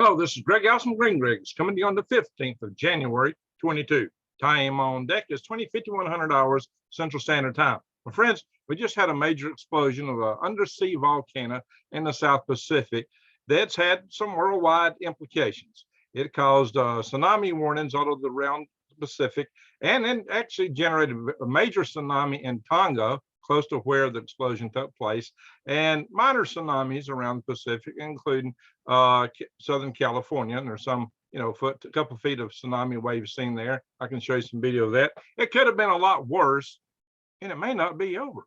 Hello, this is Greg House from Green Greg's coming to you on the 15th of January 22. Time on deck is 2100 hours Central Standard Time. My friends, we just had a major explosion of an undersea volcano in the South Pacific that's had some worldwide implications. It caused tsunami warnings all over the around the Pacific, and then actually generated a major tsunami in Tonga, close to where the explosion took place, and minor tsunamis around the Pacific, including Southern California. And there's some, a couple feet of tsunami waves seen there. I can show you some video of that. It could have been a lot worse, and it may not be over.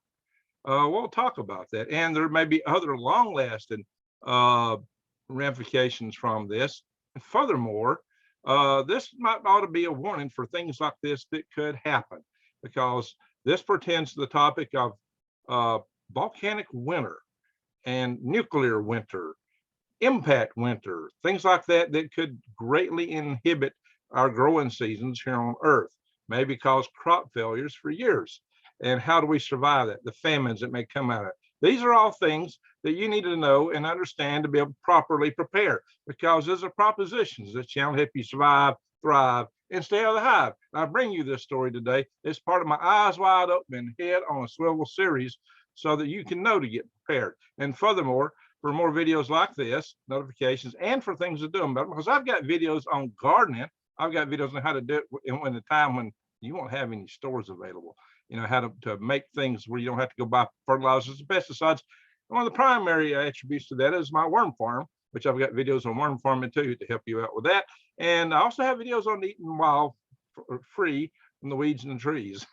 We'll talk about that. And there may be other long-lasting ramifications from this. And furthermore, this ought to be a warning for things like this that could happen, because this pertains to the topic of volcanic winter and nuclear winter, impact winter, things like that that could greatly inhibit our growing seasons here on Earth, maybe cause crop failures for years. And how do we survive that? The famines that may come out of it. These are all things that you need to know and understand to be able to properly prepare, because these are propositions that shall help you survive, thrive, and stay out of the hive. I bring you this story today. It's part of my eyes wide open, head on a swivel series, so that you can know to get prepared. And furthermore, for more videos like this, notifications, and for things to do them better, because I've got videos on gardening. I've got videos on how to do it in a time when you won't have any stores available. How to make things where you don't have to go buy fertilizers and pesticides. And one of the primary attributes to that is my worm farm, which I've got videos on worm farming too to help you out with that. And I also have videos on eating wild, free from the weeds and the trees,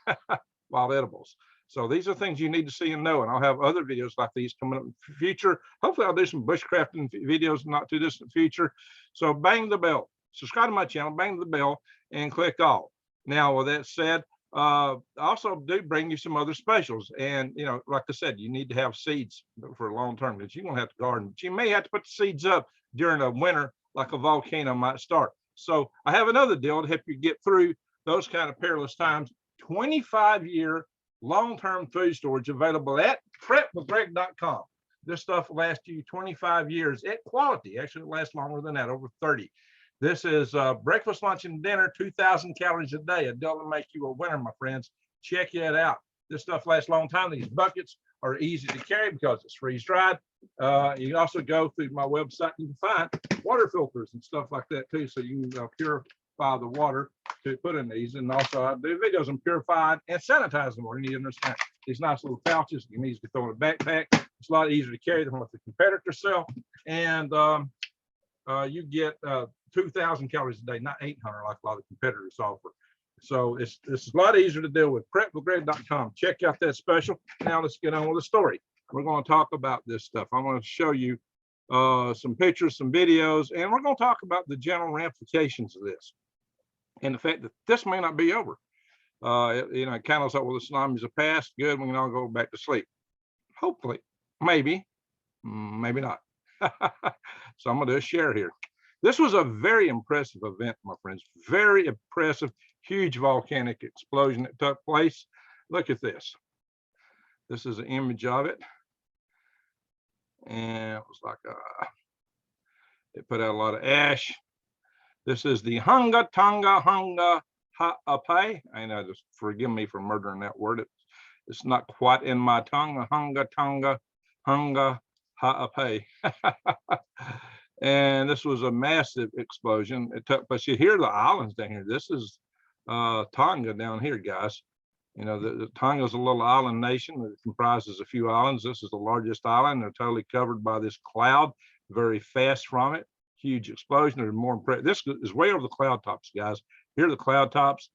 wild edibles. So these are things you need to see and know. And I'll have other videos like these coming up in the future. Hopefully I'll do some bushcrafting videos in not too distant future. So bang the bell, subscribe to my channel, bang the bell, and click all. Now, with that said, I also do bring you some other specials. And, like I said, you need to have seeds for a long term, because you won't have to garden, but you may have to put the seeds up during a winter like a volcano might start. So I have another deal to help you get through those kind of perilous times. 25-year long-term food storage available at prepwithgreg.com. This stuff will last you 25 years at quality. Actually, it lasts longer than that, over 30. This is breakfast, lunch, and dinner, 2,000 calories a day. A deal to make you a winner, my friends. Check it out. This stuff lasts a long time. These buckets are easy to carry because it's freeze-dried. You can also go through my website. You can find water filters and stuff like that too, so you can purify the water to put in these. And also, I do videos on purifying and sanitizing water. You need to understand these nice little pouches. You can easily throw in a backpack. It's a lot easier to carry than what the competitor sell. And you get 2,000 calories a day, not 800 like a lot of competitors offer. So it's a lot easier to deal with. prepwithgreg.com. Check out that special. Now let's get on with the story. We're going to talk about this stuff. I'm going to show you some pictures, some videos, and we're going to talk about the general ramifications of this and the fact that this may not be over. It kind of like, well, the tsunamis are past. Good, we can all go back to sleep. Hopefully, maybe not. So I'm going to do a share here. This was a very impressive event, my friends. Very impressive, huge volcanic explosion that took place. Look at this. This is an image of it. And it was like it put out a lot of ash. This is the Hunga Tonga-Hunga Ha'apai. I know, just forgive me for murdering that word. It's not quite in my tongue. Hunga Tonga-Hunga Ha'apai. And this was a massive explosion. It took place. You hear the islands down here. This is Tonga down here, guys. The Tonga is a little island nation that comprises a few islands. This is the largest island. They're totally covered by this cloud, very fast from it. Huge explosion. There's more impressive. This is way over the cloud tops, guys. Here are the cloud tops.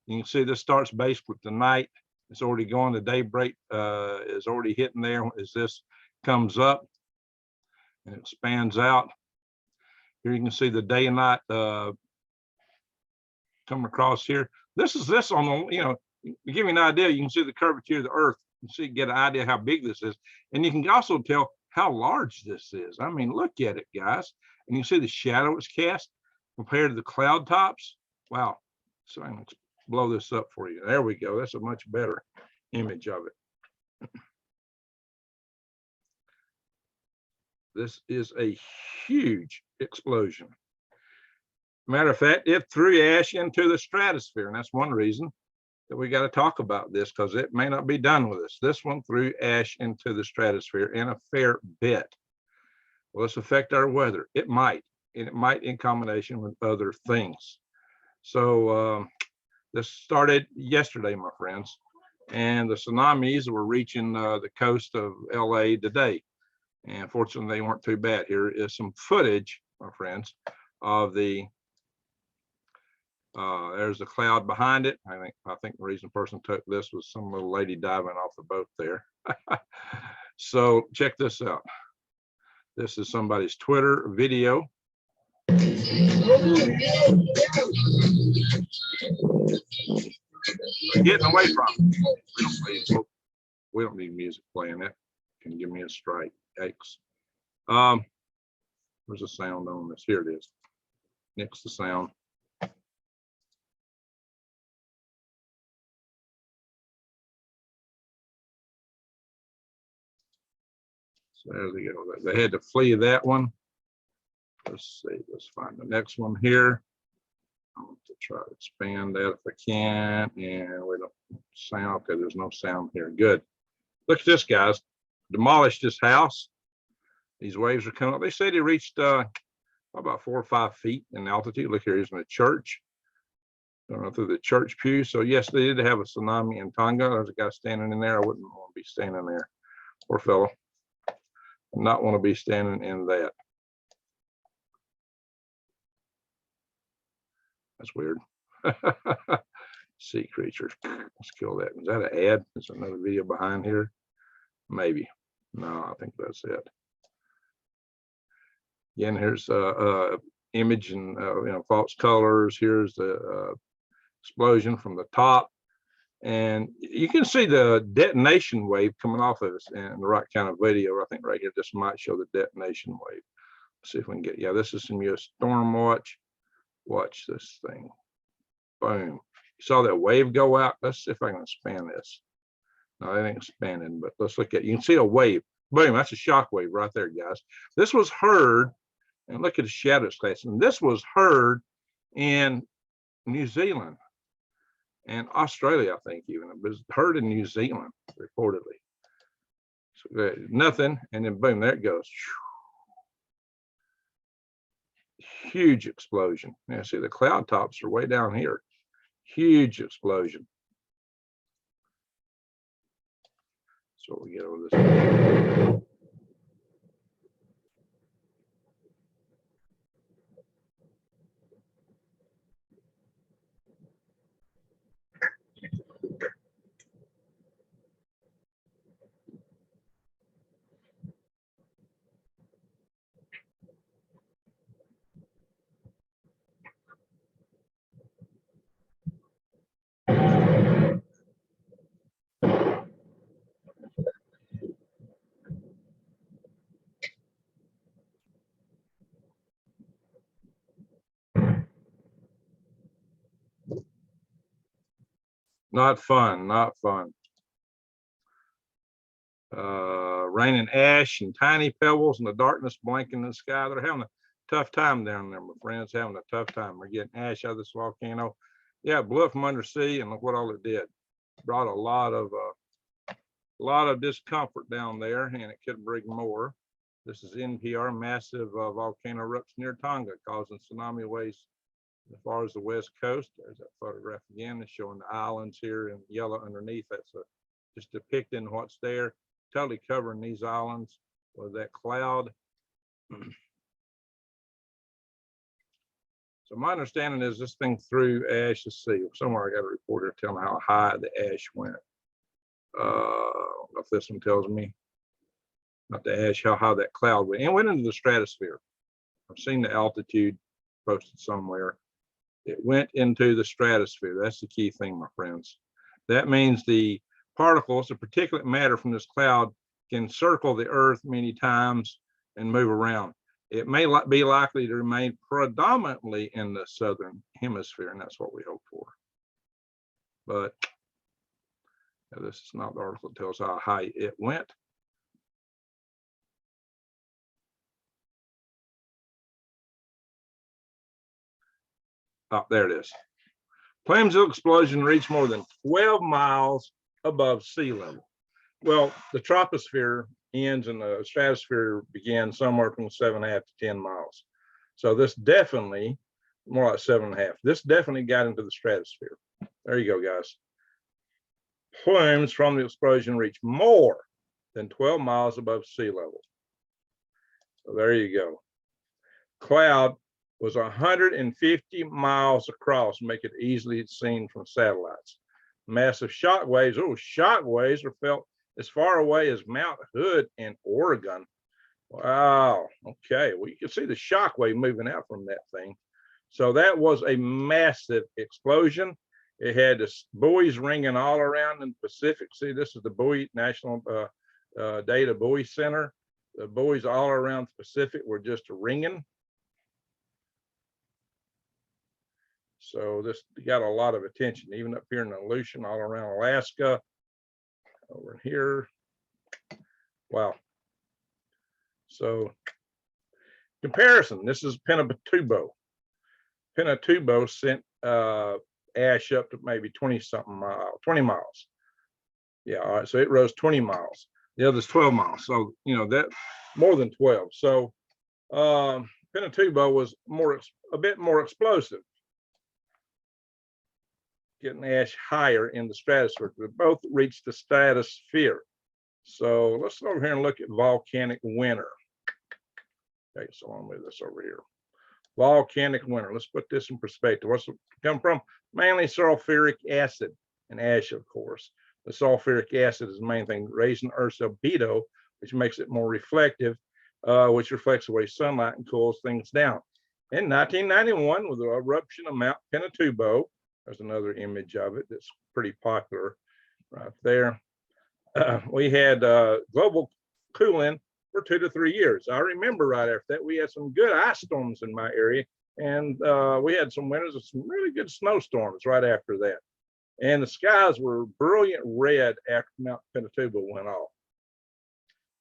You can see this starts basically with the night. It's already going. The daybreak is already hitting there as this comes up and it expands out. Here you can see the day and night coming across here. This on the, to give you an idea, you can see the curvature of the Earth. You see, get an idea how big this is. And you can also tell how large this is. I mean, look at it, guys. And you see the shadow it's cast compared to the cloud tops. Wow. So I'm going to blow this up for you. There we go. That's a much better image of it. This is a huge explosion. Matter of fact, it threw ash into the stratosphere, and that's one reason that we got to talk about this, because it may not be done with us. This one threw ash into the stratosphere in a fair bit. Will this affect our weather? It might, and it might in combination with other things. So this started yesterday, my friends, and the tsunamis were reaching the coast of LA today. And fortunately, they weren't too bad. Here is some footage, my friends, of the there's a cloud behind it. I think the reason the person took this was some little lady diving off the boat there. So check this out. This is somebody's Twitter video. Getting away from it. We don't need music playing. That can give me a strike. Yikes. There's a sound on this. Here it is. Nix the sound. So there they go. They had to flee that one. Let's see. Let's find the next one here. I'm going to try to expand that if I can. And we don't sound. Okay, there's no sound here. Good. Look at this, guys. Demolished this house. These waves are coming up. They said it reached about 4 or 5 feet in altitude. Look here, here's in a church. Going through the church pew. So yes, they did have a tsunami in Tonga. There's a guy standing in there. I wouldn't want to be standing there. Poor fellow. Not want to be standing in that. That's weird. Sea creatures. Let's kill that. Is that an ad? Is there another video behind here? Maybe. No, I think that's it. Again, here's image and false colors. Here's the explosion from the top, and you can see the detonation wave coming off of us in the right kind of video. I think right here, this might show the detonation wave. Let's see if we can get. Yeah, this is some U.S. storm watch. Watch this thing. Boom. You saw that wave go out. Let's see if I can expand this. No, it ain't expanding, but let's look at it. You can see a wave. Boom, that's a shock wave right there, guys. This was heard, and look at the shadow class. And this was heard in New Zealand and Australia, I think even. It was heard in New Zealand, reportedly. So nothing, and then boom, there it goes. Huge explosion. Now see, the cloud tops are way down here. Huge explosion. So we get over this. Not fun, not fun. Raining ash and tiny pebbles in the darkness blanking the sky. They're having a tough time down there, my friends, having a tough time. We're getting ash out of this volcano. Yeah, it blew up from undersea, and look what all it did. Brought a lot of discomfort down there, and it could bring more. This is NPR, massive volcano erupts near Tonga, causing tsunami waves as far as the west coast. There's that photograph again. It's showing the islands here in yellow underneath. That's just depicting what's there. Totally covering these islands with that cloud. So my understanding is this thing threw ash. Let's see, somewhere I got a report here telling how high the ash went. I don't know if this one tells me, not the ash, how high that cloud went. It went into the stratosphere. I've seen the altitude posted somewhere. It went into the stratosphere. That's the key thing, my friends. That means the particles, the particulate matter from this cloud, can circle the Earth many times and move around. It may be likely to remain predominantly in the southern hemisphere, and that's what we hope for. But this is not the article that tells how high it went. Oh, there it is. Plumes of explosion reach more than 12 miles above sea level. Well, the troposphere ends and the stratosphere begins somewhere from 7.5 to 10 miles. So this definitely, more like 7.5, this definitely got into the stratosphere. There you go, guys. Plumes from the explosion reach more than 12 miles above sea level. So there you go. Cloud was 150 miles across, make it easily seen from satellites. Massive shock waves. Oh, shock waves are felt as far away as Mount Hood in Oregon. Wow. Okay. Well, you can see the shock wave moving out from that thing. So that was a massive explosion. It had the buoys ringing all around in the Pacific. See, this is the buoy National Data Buoy Center. The buoys all around the Pacific were just ringing. So this got a lot of attention, even up here in the Aleutian, all around Alaska, over here. Wow. So comparison, this is Pinatubo. Pinatubo sent ash up to maybe 20-something miles, 20 miles. Yeah, all right, so it rose 20 miles. The other's 12 miles. So, you know, that more than 12. So Pinatubo was a bit more explosive, getting ash higher in the stratosphere. They both reached the stratosphere. So let's go over here and look at volcanic winter. Okay, so I'll move this over here. Volcanic winter. Let's put this in perspective. What's it come from? Mainly sulfuric acid and ash, of course. The sulfuric acid is the main thing, raising Earth's albedo, which makes it more reflective, which reflects away sunlight and cools things down. In 1991, with the eruption of Mount Pinatubo, there's another image of it that's pretty popular right there. We had global cooling for 2 to 3 years. I remember right after that, we had some good ice storms in my area, and we had some winters of some really good snowstorms right after that. And the skies were brilliant red after Mount Pinatubo went off.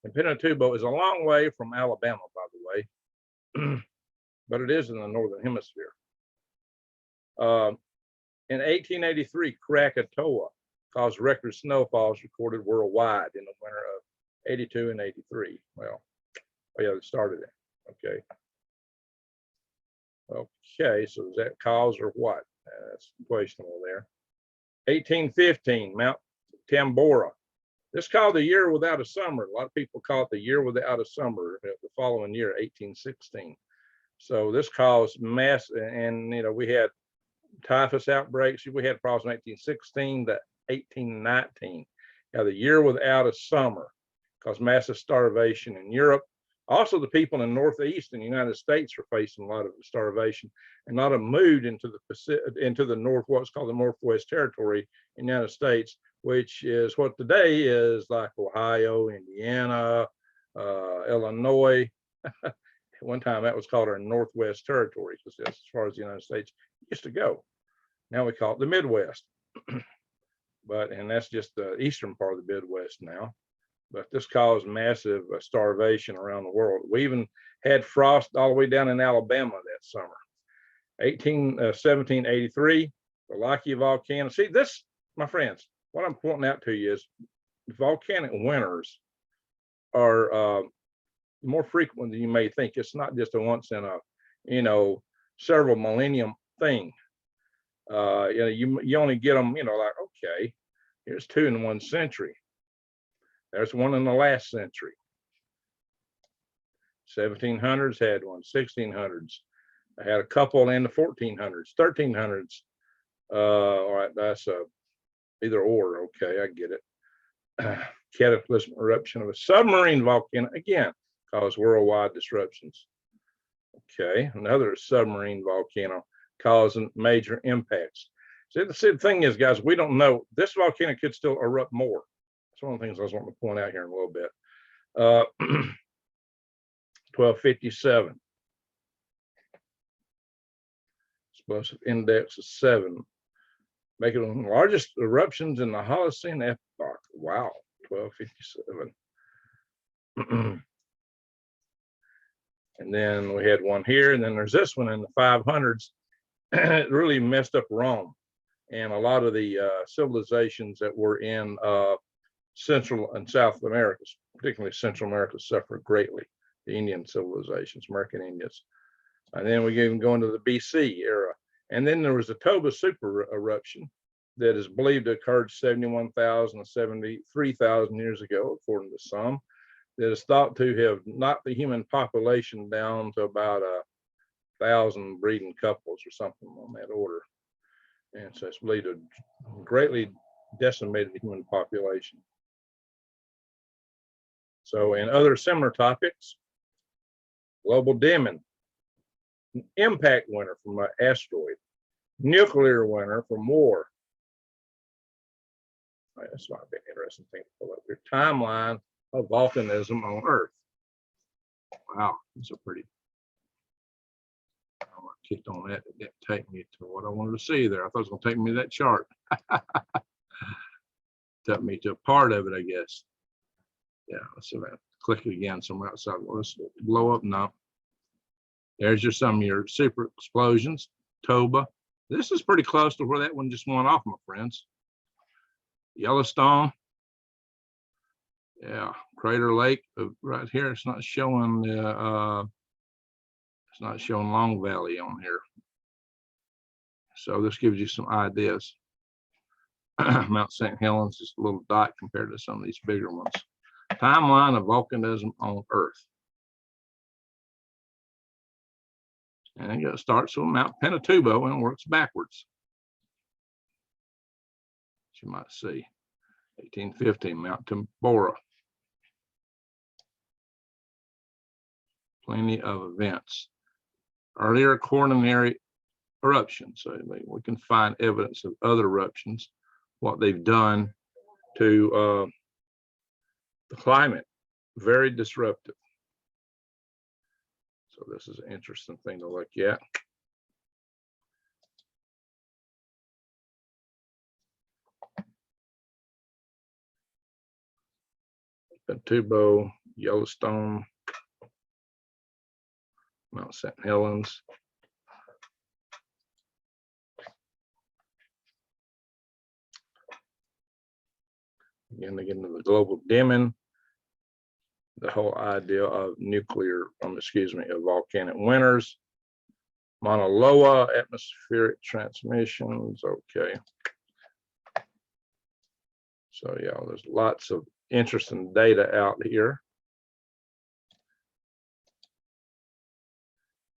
And Pinatubo is a long way from Alabama, by the way, but it is in the northern hemisphere. In 1883, Krakatoa caused record snowfalls recorded worldwide in the winter of 82 and 83. Well, oh yeah, it started it. Okay, so is that cause or what? That's questionable there. 1815, Mount Tambora. This is called the year without a summer. A lot of people call it the year without a summer the following year, 1816. So this caused mass, and you know, we had typhus outbreaks. We had problems in 1816 to 1819. Now, the year without a summer caused massive starvation in Europe. Also, the people in the Northeast in the United States are facing a lot of starvation, and a lot of moved into the Pacific, into the North, what's called the Northwest Territory in the United States, which is what today is like Ohio, Indiana, Illinois. At one time, that was called our Northwest Territory, because that's as far as the United States used to go. Now we call it the Midwest, and that's just the eastern part of the Midwest now. But this caused massive starvation around the world. We even had frost all the way down in Alabama that summer. 1783, the Laki volcano. See, this, my friends, what I'm pointing out to you is volcanic winters are more frequent than you may think. It's not just a once in a, you know, several millennium thing. You know, you only get them, you know, like, okay, here's 2 in 1 century. There's one in the last century. 1700s had one, 1600s. I had a couple in the 1400s, 1300s. All right, that's either or. Okay, I get it. Cataclysmic eruption of a submarine volcano, again, caused worldwide disruptions. Okay, another submarine volcano causing major impacts. See, the thing is, guys, we don't know. This volcano could still erupt more. That's one of the things I was wanting to point out here in a little bit. 1257. Explosive index of 7. Making one of the largest eruptions in the Holocene epoch. Wow, 1257. And then we had one here, and then there's this one in the 500s. it really messed up Rome. And a lot of the civilizations that were in Central and South America, particularly Central America, suffered greatly. The Indian civilizations, American Indians. And then we even go into the BC era. And then there was the Toba super eruption that is believed to have occurred 71,000 to 73,000 years ago, according to some, that is thought to have knocked the human population down to about 1,000 breeding couples or something on that order. And so it's believed to have greatly decimated the human population. So in other similar topics, global dimming, impact winter from an asteroid, nuclear winter from war. Right, that's not a big interesting thing to pull up here. Timeline of volcanism on Earth. Wow, these are pretty. I clicked on that. It didn't take me to what I wanted to see there. I thought it was going to take me to that chart. Took me to a part of it, I guess. Yeah, let's see that. Click it again somewhere outside. Well, let's blow up now. There's some of your super explosions. Toba. This is pretty close to where that one just went off, my friends. Yellowstone. Yeah, Crater Lake right here. It's not showing it's not showing Long Valley on here. So this gives you some ideas. Mount St. Helens is a little dot compared to some of these bigger ones. Timeline of volcanism on Earth. And it starts with Mount Pinatubo and works backwards. As you might see, 1815, Mount Tambora. Plenty of events. Earlier coronary eruptions. So we can find evidence of other eruptions, what they've done to the climate. Very disruptive. So this is an interesting thing to look at. Pinatubo, Yellowstone, Mount St. Helens. Again, they get into the global dimming, the whole idea of of volcanic winters, Mauna Loa, atmospheric transmissions. Okay. So yeah, there's lots of interesting data out here.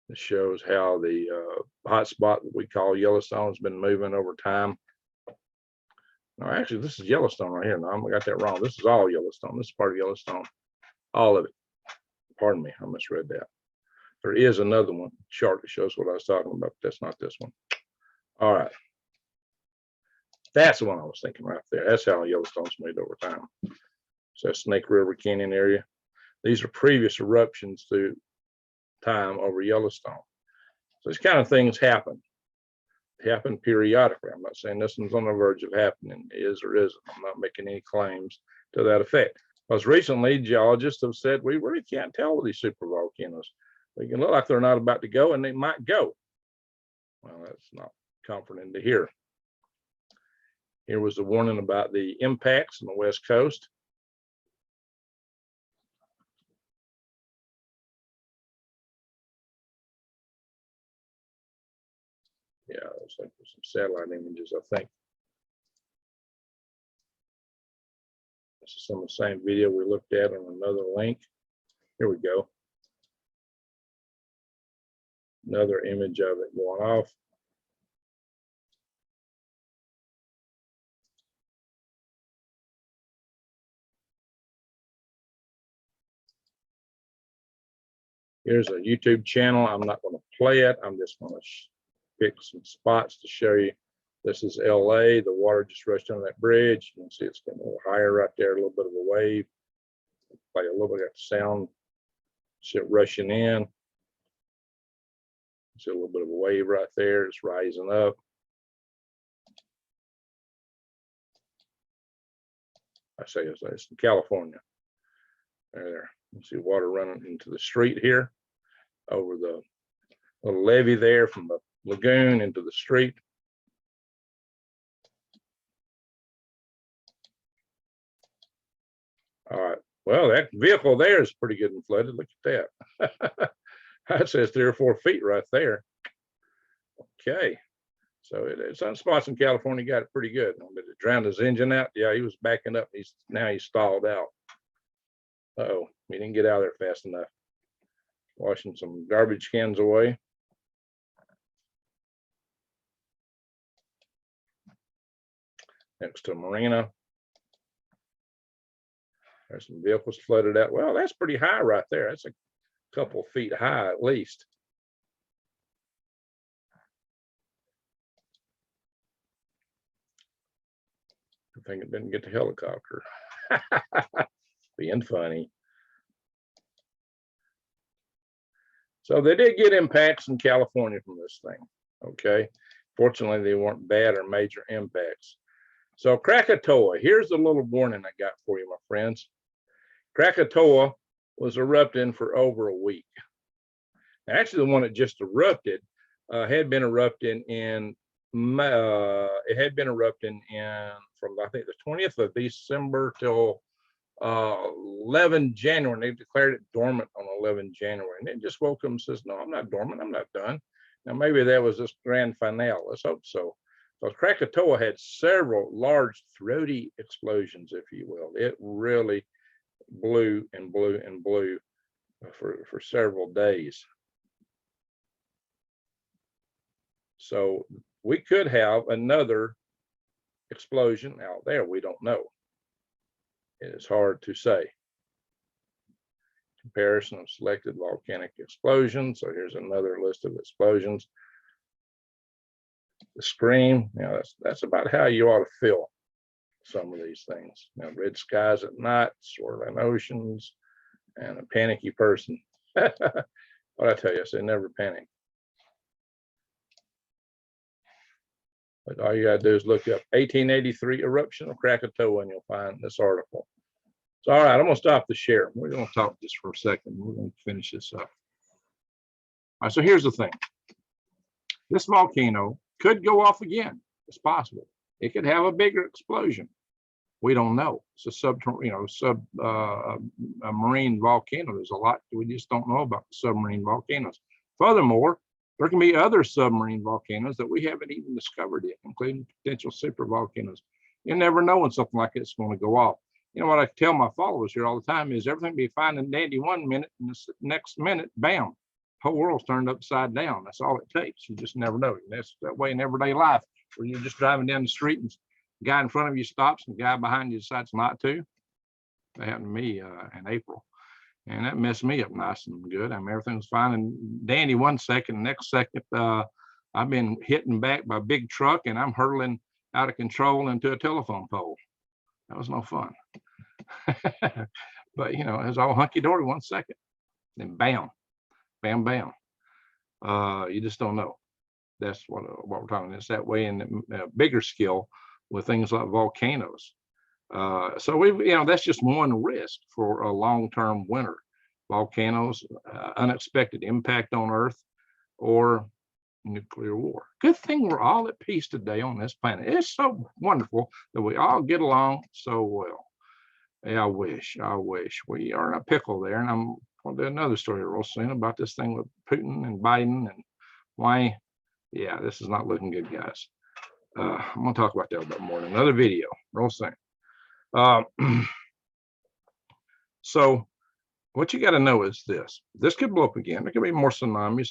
It shows how the hot spot that we call Yellowstone has been moving over time. No, actually, this is Yellowstone right here. No, I got that wrong. This is all Yellowstone. This is part of Yellowstone. All of it. Pardon me, I misread that. There is another one chart that shows what I was talking about, but that's not this one. All right. That's the one I was thinking right there. That's how Yellowstone's made over time. So Snake River Canyon area. These are previous eruptions through time over Yellowstone. So these kind of things happen. They happen periodically. I'm not saying this one's on the verge of happening. It is or isn't. I'm not making any claims to that effect. Because recently, geologists have said we really can't tell with these supervolcanoes. They can look like they're not about to go, and they might go. Well, that's not comforting to hear. Here was the warning about the impacts on the West Coast. Yeah, there's like some satellite images, I think. This is some of the same video we looked at on another link. Here we go. Another image of it going off. Here's a YouTube channel. I'm not going to play it. I'm just going to pick some spots to show you. This is LA. The water just rushed under that bridge. You can see it's getting a little higher right there, a little bit of a wave. Play a little bit of sound. See it rushing in. See a little bit of a wave right there. It's rising up. I say it's in California. There. You see water running into the street here over the little levee there from the lagoon into the street. All right. Well, that vehicle there is pretty good and flooded. Look at that. That says 3 or 4 feet right there. Okay. So some spots in California got it pretty good. But it drowned his engine out. Yeah, he was backing up. Now he's stalled out. Uh-oh, he didn't get out of there fast enough. Washing some garbage cans away. Next to a marina. There's some vehicles flooded out. Well, that's pretty high right there. That's a couple feet high at least. I think it didn't get the helicopter. Being funny. So they did get impacts in California from this thing. Okay. Fortunately, they weren't bad or major impacts. So Krakatoa, here's a little warning I got for you, my friends. Krakatoa was erupting for over a week. Actually, the one that just erupted had been erupting in from I think the 20th of December till 11 January. And they declared it dormant on 11 January. And it just woke up and says, no, I'm not dormant. I'm not done. Now, maybe that was this grand finale. Let's hope so. Because Krakatoa had several large throaty explosions, if you will. It really blew and blew and blew for several days. So we could have another explosion out there. We don't know. It is hard to say. Comparison of selected volcanic explosions. So here's another list of explosions. The scream, that's about how you ought to feel some of these things. Red skies at night, swirling oceans, and a panicky person. What I tell you, I say never panic. But all you got to do is look up 1883 eruption of Krakatoa and you'll find this article. So, all right, I'm going to stop the share. We're going to talk just for a second. We're going to finish this up. All right, so here's the thing. This volcano could go off again. It's possible. It could have a bigger explosion. We don't know. It's a marine volcano. There's a lot we just don't know about the submarine volcanoes. Furthermore, there can be other submarine volcanoes that we haven't even discovered yet, including potential supervolcanoes. You never know when something like it's going to go off. You know what I tell my followers here all the time is everything be fine and dandy 1 minute, and the next minute, bam, the whole world's turned upside down. That's all it takes. You just never know. And that's that way in everyday life, where you're just driving down the street and the guy in front of you stops and the guy behind you decides not to. That happened to me in April. And that messed me up nice and good. I mean, everything was fine and dandy 1 second. The next second, I've been hitting back by a big truck and I'm hurtling out of control into a telephone pole. That was no fun. But, it was all hunky-dory 1 second. Then bam, bam, bam. You just don't know. That's what we're talking about. It's that way in the bigger scale with things like volcanoes. So that's just one risk for a long-term winter. Volcanoes, unexpected impact on Earth, or nuclear war. Good thing we're all at peace today on this planet. It's so wonderful that we all get along so well. Yeah, I wish we are in a pickle there. And I'm going to do another story real soon about this thing with Putin and Biden and why. Yeah, this is not looking good, guys. I'm going to talk about that a bit more in another video real soon. So what you got to know is this could blow up again. There could be more tsunamis.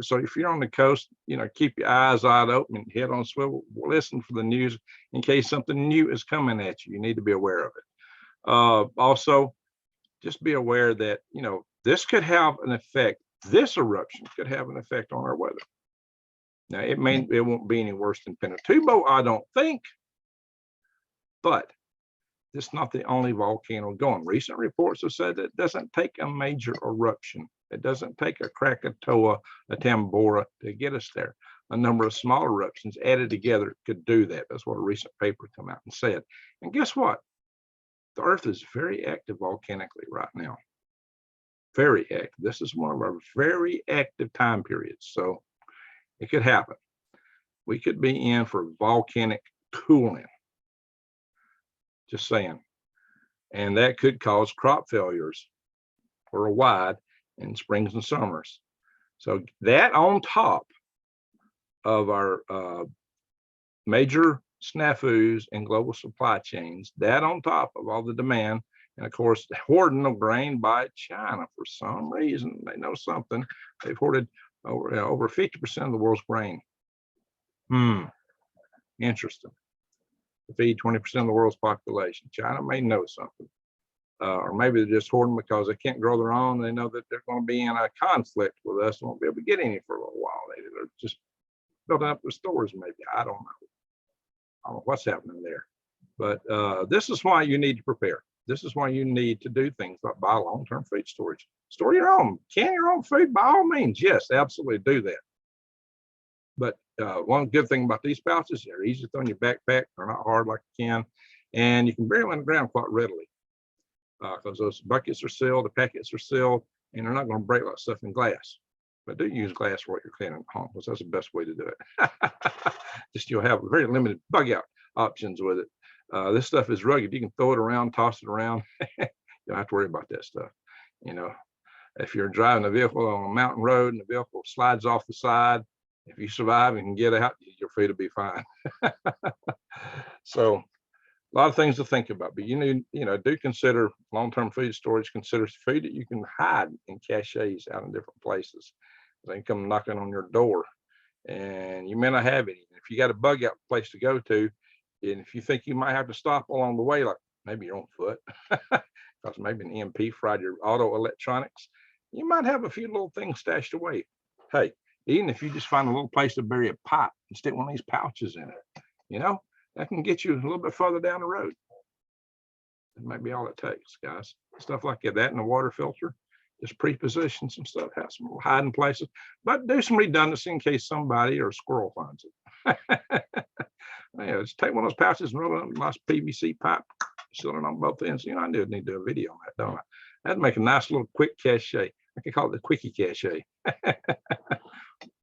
So if you're on the coast, keep your eyes wide open and head on swivel. Listen for the news in case something new is coming at you. You need to be aware of it. Also, just be aware that this could have an effect. This eruption could have an effect on our weather. Now it won't be any worse than Pinatubo, I don't think, but it's not the only volcano going. Recent reports have said that it doesn't take a major eruption. It doesn't take a Krakatoa, a Tambora to get us there. A number of small eruptions added together could do that. That's what a recent paper came out and said. And guess what? The Earth is very active volcanically right now. Very active. This is one of our very active time periods. So It could happen. We could be in for volcanic cooling. Just saying. And that could cause crop failures worldwide in springs and summers. So that on top of our major snafus in global supply chains, that on top of all the demand, and of course, the hoarding of grain by China for some reason. They know something. They've hoarded over 50% of the world's grain. Interesting. To feed 20% of the world's population. China may know something. Or maybe they're just hoarding because they can't grow their own. They know that they're going to be in a conflict with us and won't be able to get any for a little while. They're just building up their stores, maybe. I don't know. I don't know what's happening there. But this is why you need to prepare. This is why you need to do things like buy long-term food storage. Store your own, can your own food by all means. Yes, absolutely do that. But one good thing about these pouches, they're easy to throw in your backpack. They're not hard like a can. And you can bury them in the ground quite readily because those buckets are sealed, the packets are sealed, and they're not going to break like stuff in glass. But do use glass for what you're cleaning at home, because that's the best way to do it. Just you'll have very limited bug out options with it. This stuff is rugged. You can throw it around, toss it around. You don't have to worry about that stuff. You know, if you're driving a vehicle on a mountain road and the vehicle slides off the side, if you survive and can get out, your food will be fine. So a lot of things to think about, but do consider long-term food storage. Consider food that you can hide in caches out in different places. They come knocking on your door and you may not have any. If you got a bug out place to go to, and if you think you might have to stop along the way, like maybe you're on foot, because maybe an EMP fried your auto electronics, you might have a few little things stashed away. Hey, even if you just find a little place to bury a pot and stick one of these pouches in it, that can get you a little bit further down the road. That might be all it takes, guys. Stuff like that and a water filter. Just pre-position some stuff, have some hiding places, but do some redundancy in case somebody or a squirrel finds it. Just take one of those pouches and roll it up in a nice PVC pipe, seal it on both ends. I do need to do a video on that, don't I? That'd make a nice little quick cache. I could call it the quickie cache.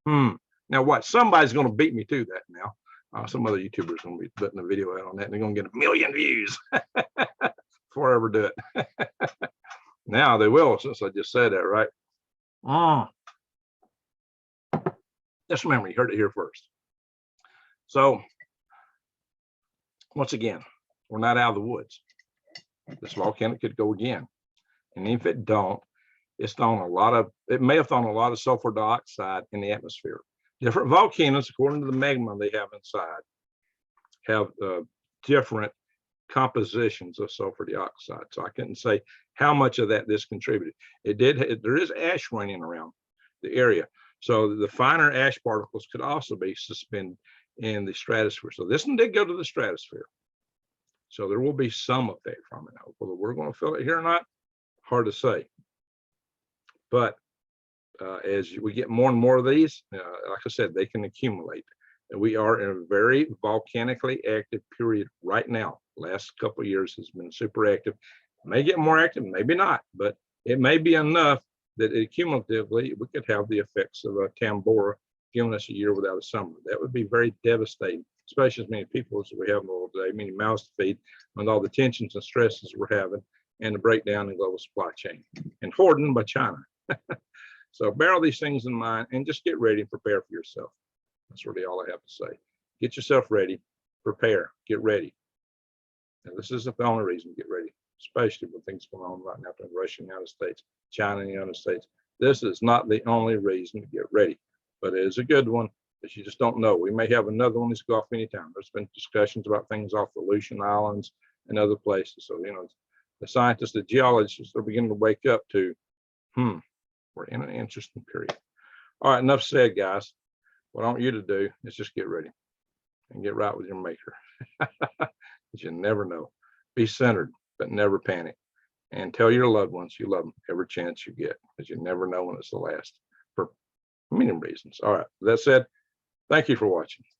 Now what? Somebody's going to beat me to that now. Some other YouTubers going to be putting a video out on that, and they're going to get 1 million views before I ever do it. Now they will, since I just said that, right? Just remember, you heard it here first. So once again, we're not out of the woods. This volcano could go again, and if it don't, it may have thrown a lot of sulfur dioxide in the atmosphere. Different volcanoes, according to the magma they have inside, have different compositions of sulfur dioxide. So I couldn't say how much of that this contributed. There is ash raining around the area. So the finer ash particles could also be suspended in the stratosphere. So this one did go to the stratosphere. So there will be some effect from it. Whether we're going to feel it here or not, hard to say. But as we get more and more of these, like I said, they can accumulate. And we are in a very volcanically active period right now. Last couple of years has been super active. May get more active, maybe not, but it may be enough that cumulatively we could have the effects of a Tambora giving us a year without a summer. That would be very devastating, especially as many people as we have in the world today, many mouths to feed, and all the tensions and stresses we're having, and the breakdown in global supply chain and hoarding by China. So bear all these things in mind and just get ready and prepare for yourself. That's really all I have to say. Get yourself ready, prepare, get ready. And this isn't the only reason to get ready, especially with things going on right now between Russia and the United States, China and the United States. This is not the only reason to get ready, but it is a good one, but you just don't know. We may have another one that's go off anytime. There's been discussions about things off the Aleutian Islands and other places. So, the scientists, the geologists are beginning to wake up to, we're in an interesting period. All right, enough said, guys. What I want you to do is just get ready and get right with your maker. Because you never know. Be centered, but never panic. And tell your loved ones you love them every chance you get, because you never know when it's the last for many reasons. All right, that said, thank you for watching.